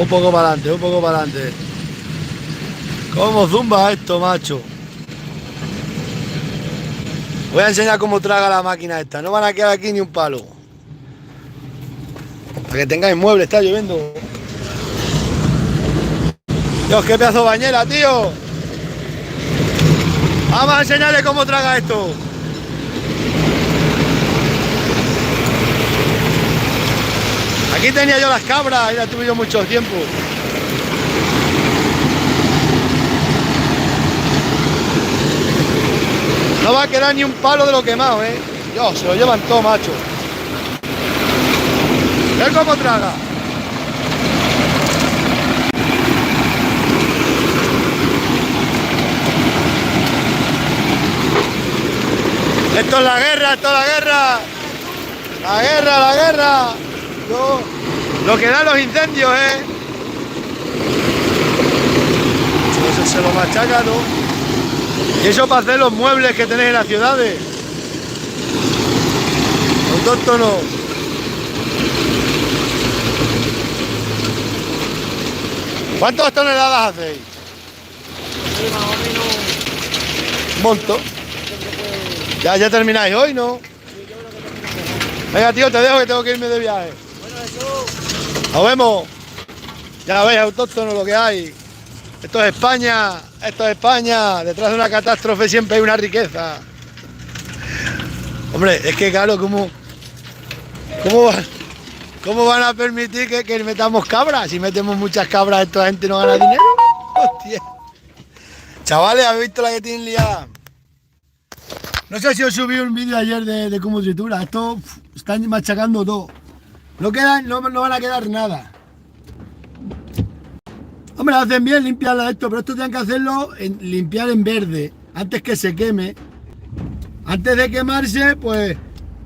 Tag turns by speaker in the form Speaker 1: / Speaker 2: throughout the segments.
Speaker 1: Un poco para adelante, un poco para adelante. ¿Cómo zumba esto, macho? Voy a enseñar cómo traga la máquina esta. No van a quedar aquí ni un palo. Para que tengáis muebles, está lloviendo. Dios, qué pedazo de bañera, tío. Vamos a enseñarle cómo traga esto. Aquí tenía yo las cabras y las tuve yo mucho tiempo. No va a quedar ni un palo de lo quemado, ¿eh? Dios, se lo llevan todo, macho. ¿Ves cómo traga? Esto es la guerra, esto es la guerra. La guerra, la guerra. Lo que dan los incendios, ¿eh? Eso se lo machaca, ¿no? Y eso para hacer los muebles que tenéis en las ciudades. Autóctono. ¿Cuántas toneladas hacéis?
Speaker 2: Sí, más o menos.
Speaker 1: Un montón. Ya termináis hoy, ¿no?
Speaker 2: Sí, yo creo que terminamos.
Speaker 1: Venga, tío, te dejo que tengo que irme de viaje.
Speaker 2: Bueno, eso.
Speaker 1: Nos vemos. Ya veis, autóctono, lo que hay. Esto es España, esto es España. Detrás de una catástrofe siempre hay una riqueza. Hombre, es que claro, ¿cómo van a permitir que metamos cabras? Si metemos muchas cabras, esta gente no gana dinero. Hostia. Chavales, ¿habéis visto la que tienen liada? No sé si os subí un vídeo ayer de cómo tritura. Esto están machacando todo. No van a quedar nada. Hombre, hacen bien limpiarla esto, pero esto tienen que hacerlo limpiar en verde, antes que se queme. Antes de quemarse, pues,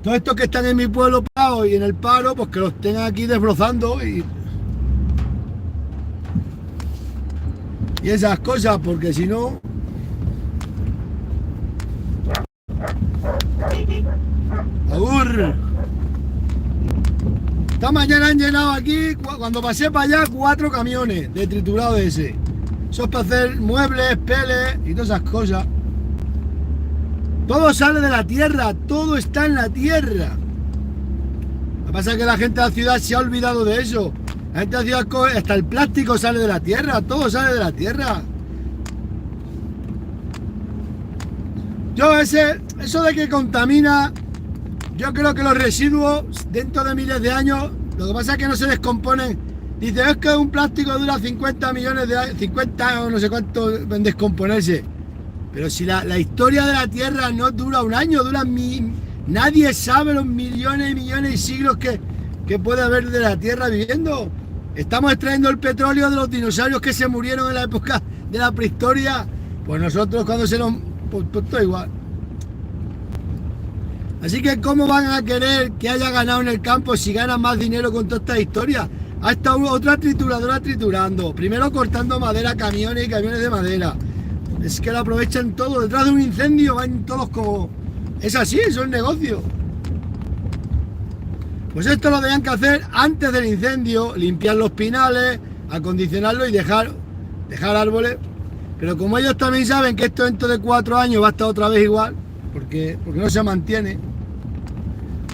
Speaker 1: todos estos que están en mi pueblo parados y en el paro, pues que los tengan aquí desbrozando y esas cosas, porque si no... ¡Agur! Esta mañana han llenado aquí, cuando pasé para allá, 4 camiones de triturado de ese. Eso es para hacer muebles, peles y todas esas cosas. Todo sale de la tierra, todo está en la tierra. Lo que pasa es que la gente de la ciudad se ha olvidado de eso. La gente de la ciudad, hasta el plástico sale de la tierra, todo sale de la tierra. Eso de que contamina... Yo creo que los residuos dentro de miles de años, lo que pasa es que no se descomponen. Dice, es que un plástico dura 50 millones de años, 50 o no sé cuánto en descomponerse. Pero si la historia de la Tierra no dura un año, nadie sabe los millones y millones y siglos que puede haber de la Tierra viviendo. Estamos extrayendo el petróleo de los dinosaurios que se murieron en la época de la prehistoria. Pues nosotros cuando pues todo igual. Así que ¿cómo van a querer que haya ganado en el campo si ganan más dinero con toda esta historia? Ha estado otra trituradora triturando, primero cortando madera, camiones y camiones de madera. Es que lo aprovechan todo, detrás de un incendio van todos como... Es así, eso es negocio. Pues esto lo tenían que hacer antes del incendio, limpiar los pinales, acondicionarlos y dejar árboles. Pero como ellos también saben que esto dentro de 4 años va a estar otra vez igual, porque no se mantiene.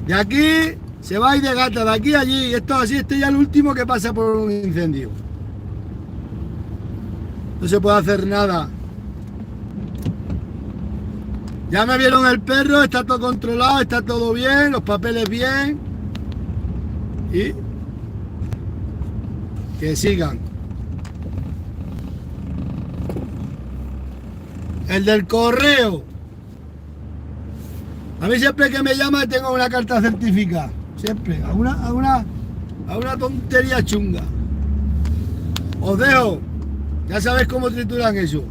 Speaker 1: De aquí se va a ir de gata, de aquí a allí, y esto así, este ya es el último que pasa por un incendio. No se puede hacer nada. Ya me vieron el perro, está todo controlado, está todo bien, los papeles bien. Y que sigan. El del correo. A mí siempre que me llama tengo una carta certificada. Siempre. A una tontería chunga. Os dejo. Ya sabéis cómo trituran eso.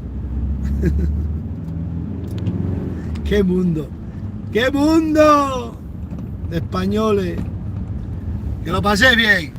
Speaker 1: ¡Qué mundo! ¡Qué mundo! De españoles. Que lo paséis bien.